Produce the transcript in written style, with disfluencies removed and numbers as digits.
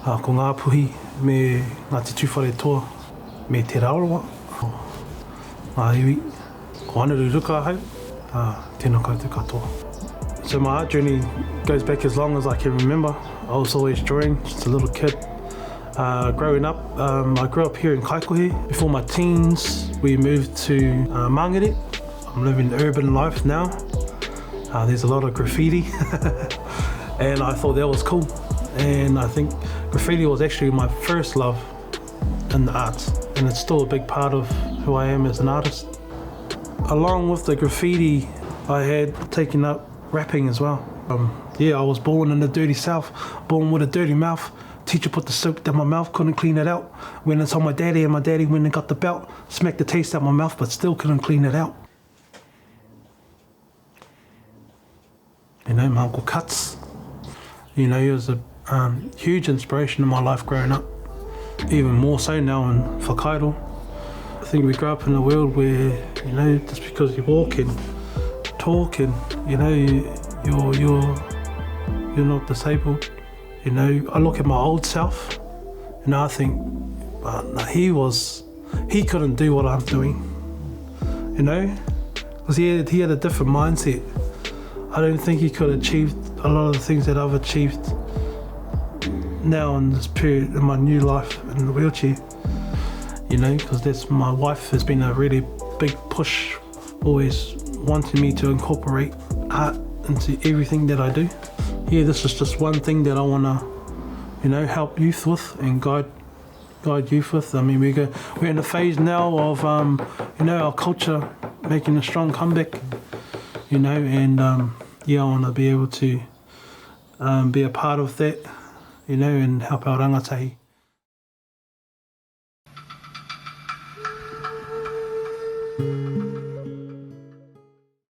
ko ngā puhi me ngā titu whare toa me te raoroa, ngā iwi, ko Anaru Ruka hau, tēnā koutou katoa. So my art journey goes back as long as I can remember. I was always drawing, just a little kid. Growing up, I grew up here in Kaikohe. Before my teens, we moved to Māngere. I'm living urban life now. There's a lot of graffiti and I thought that was cool. And I think graffiti was actually my first love in the arts, and it's still a big part of who I am as an artist. Along with the graffiti, I had taken up rapping as well. I was born in the dirty south, born with a dirty mouth. Teacher put the soap down my mouth, couldn't clean it out. Went and told my daddy, and my daddy went and got the belt, smacked the taste out my mouth, but still couldn't clean it out. You know, my Uncle Cuts, you know, he was a huge inspiration in my life growing up. Even more so now in Whakairo. I think we grew up in a world where, you know, just because you walk and talk and, you know, you're not disabled. You know, I look at my old self and I think, he couldn't do what I'm doing, you know, because he had a different mindset. I don't think he could achieve a lot of the things that I've achieved now in this period in my new life in the wheelchair, you know, because my wife has been a really big push, always wanting me to incorporate art into everything that I do. This is just one thing that I want to, you know, help youth with and guide youth with. I mean, we're in a phase now of, you know, our culture making a strong comeback, you know, and I want to be able to be a part of that, you know, and help our rangatahi.